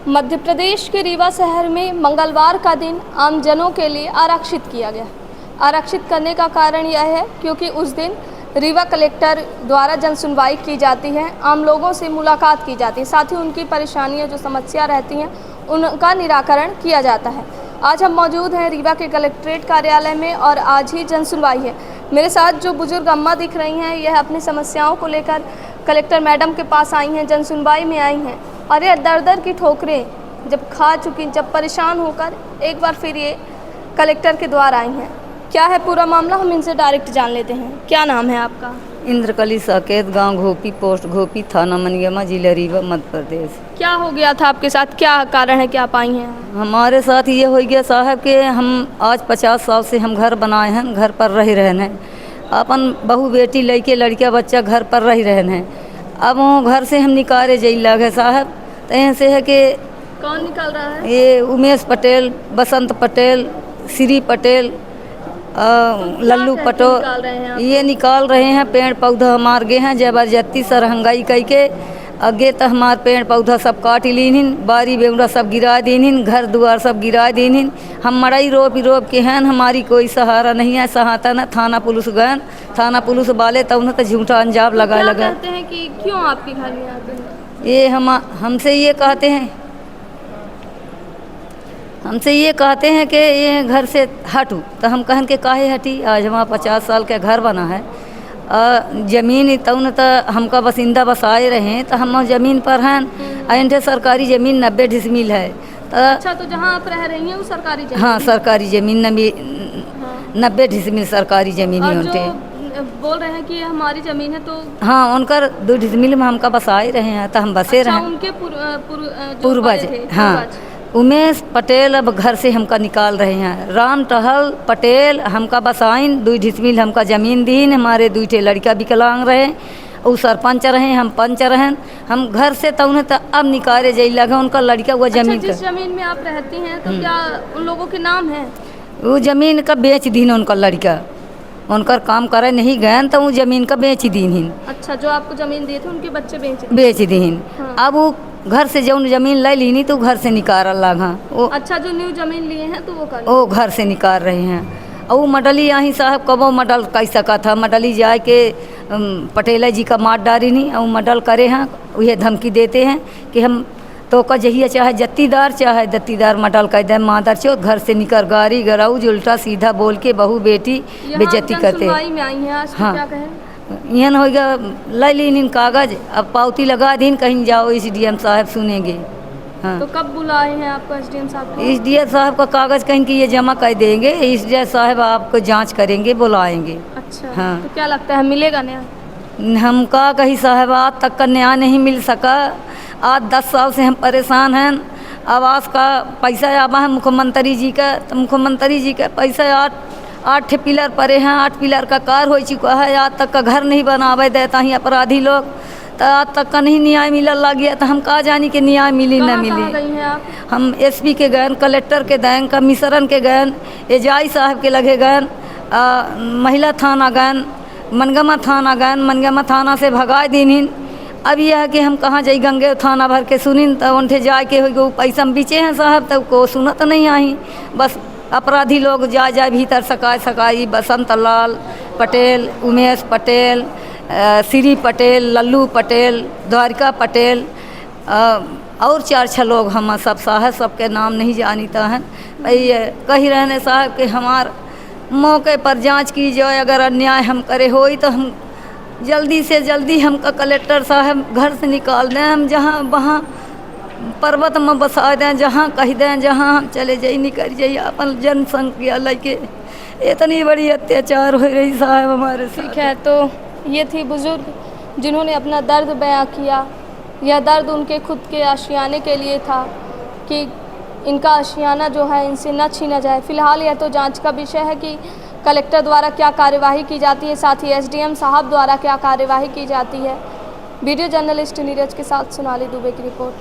मध्य प्रदेश के रीवा शहर में मंगलवार का दिन आमजनों के लिए आरक्षित किया गया। आरक्षित करने का कारण यह है क्योंकि उस दिन रीवा कलेक्टर द्वारा जन सुनवाई की जाती है, आम लोगों से मुलाकात की जाती है, साथ ही उनकी परेशानियां जो समस्या रहती हैं उनका निराकरण किया जाता है। आज हम मौजूद हैं रीवा के कलेक्ट्रेट कार्यालय में और आज ही जन सुनवाई है। मेरे साथ जो बुजुर्ग अम्मा दिख रही हैं, यह अपनी समस्याओं को लेकर कलेक्टर मैडम के पास आई हैं, जन सुनवाई में आई हैं और ये दर की ठोकरें जब खा चुकी, जब परेशान होकर एक बार फिर ये कलेक्टर के द्वार आई हैं। क्या है पूरा मामला, हम इनसे डायरेक्ट जान लेते हैं। क्या नाम है आपका? इंद्रकली साकेत, गांव घोपी, पोस्ट घोपी, थाना मनियमा, जिला रीवा, मध्य प्रदेश। क्या हो गया था आपके साथ, क्या कारण है कि आप आई हैं? हमारे साथ ये हो गया साहब कि हम आज 50 साल से हम घर बनाए हैं, घर पर रह रहे हैं, अपन बहू बेटी लड़के लड़किया बच्चा घर पर रह रहे हैं। अब वो घर से हम निकाले जाई लगे साहब, तो ऐसे है कि कौन निकल रहा है? ये उमेश पटेल, बसंत पटेल, श्री पटेल, लल्लू पटेल ये निकाल रहे हैं। पेड़ पौधा मार गए हैं जबरदस्ती सरहंगाई कई के, अगे तो हमार पेड़ पौधा सब काट लीन, बारी बेवड़ा सब गिरा दीन, घर दुआर सब गिरा दीन। हम मड़ई रोप के हैं, हमारी कोई सहारा नहीं है, सहायता न। थाना पुलिस गए, थाना पुलिस वाले तो उन्हें तो झूठा अंजाम लगा कहते हैं कि क्यों आपके घर में आते हैं? ये हमसे ये कहते हैं कि ये घर से हटू, तो हम कहन के काहे हटी। आज हमारा 50 साल के घर बना है, जमीन तउन तो हमका बसिंदा बसाए रहे, तो हम जमीन पर हैं। एंठे सरकारी ज़मीन 90 डिसमिल है। अच्छा, तो जहाँ आप रह रही हैं वो सरकारी ज़मीन? हाँ, सरकारी ज़मीन 90 डिसमिल सरकारी ज़मीन है। उनके बोल रहे हैं कि ये हमारी ज़मीन है, तो हाँ, उनकर 2 डिसमिल में हमका बसाए रहे हैं, तो हम बसे रहे। उनके पूर्वज, हाँ। उमेश पटेल अब घर से हमका निकाल रहे हैं। राम टहल पटेल हमका बसाइन 2 डिसमिल हमका ज़मीन दीन। हमारे 2 ठे लड़का विकलांग रहे, वो सरपंच रहे, हम पंच रहें। हम घर से तो उन्हें तो अब निकाले जाई लगे, उनका लड़का हुआ ज़मीन। जिस ज़मीन में आप रहती हैं तो क्या उन लोगों के नाम है? वो ज़मीन का बेच दीन उनका लड़का, उनकर काम करे नहीं गए तो वो ज़मीन का बेच दीन। अच्छा, जो आपको ज़मीन दिए थे उनके बच्चे बेच दीन। हाँ। अब वो घर से जो ज़मीन ले लीनी तो घर से निकाल लगा वो। अच्छा, जो न्यू ज़मीन लिए हैं तो वो घर से निकाल रहे हैं। और वो मडली यहाँ साहब कबो मडल कह सका था, मडली जाए के पटेल जी का मार डारी नहीं, और मडल करे हैं, वही धमकी देते हैं कि हम तो का जहिया चाहे दत्तीदार मडल कह दे, मादर चो घर से निकल गाड़ी गराऊ उल्टा सीधा बोल के बहू बेटी बेइज्जती करते हैं। हाँ, यहन हो गया ले लीन कागज, अब पावती लगा दीन, कहीं जाओ SDM साहब सुनेंगे। हाँ, तो कब बुलाए हैं आपको SDM साहब? SDM साहब का कागज कहीं कि ये जमा कर देंगे, SDM साहब आपको जांच करेंगे, बुलाएंगे। अच्छा, हाँ। तो क्या लगता है मिलेगा न्याय? हम का कही साहब आज तक का न्याय नहीं मिल सका। आज 10 साल से हम परेशान हैं। आवास का पैसा आवा है मुख्यमंत्री जी का, तो मुख्यमंत्री जी का पैसा 8 पिलर पड़े हैं, 8 पिलर का कार हो चुका है, आज तक का घर नहीं बनावे देता ही अपराधी लोग, तो आज तक का नहीं न्याय मिलने लग गया। तो हम कहा जानी कि न्याय मिली न मिली। हम SP के गए, कलेक्टर के गए, कमिश्नर के गए, एजाई साहब के लगे गए, महिला थाना गए, मनगमा थाना गए, मनगमा थाना से भगा दीन। अब यह है कि हम कहाँ जाई, गंगे थाना भर के सुनिन, तो उनठे जाके हो पैसा हम बीचे हैं साहब, तब को सुनत नहीं आई। बस अपराधी लोग जाए भीतर सकाई बसंत लाल पटेल, उमेश पटेल, श्री पटेल, लल्लू पटेल, द्वारिका पटेल, और 4-6 लोग हम सब साहब, सबके नाम नहीं जानता है। ये कही रहने साहब कि हमार मौके पर जांच की जाए, अगर अन्याय हम करे होई तो हम जल्दी से जल्दी हमका कलेक्टर साहब घर से निकाल दें, हम जहाँ वहाँ पर्वत में बसा दें, जहाँ कह दें, जहाँ हम चले जाइए निकल जाइए। अपन जनसंख्या लेके इतनी बड़ी अत्याचार हो रही साहब हमारे। ठीक है, तो ये थी बुजुर्ग जिन्होंने अपना दर्द बयां किया। यह दर्द उनके खुद के आशियाने के लिए था कि इनका आशियाना जो है इनसे न छीना जाए। फिलहाल यह तो जांच का विषय है कि कलेक्टर द्वारा क्या कार्यवाही की जाती है, साथ ही SDM साहब द्वारा क्या कार्यवाही की जाती है। वीडियो जर्नलिस्ट नीरज के साथ सोनाली दुबे की रिपोर्ट।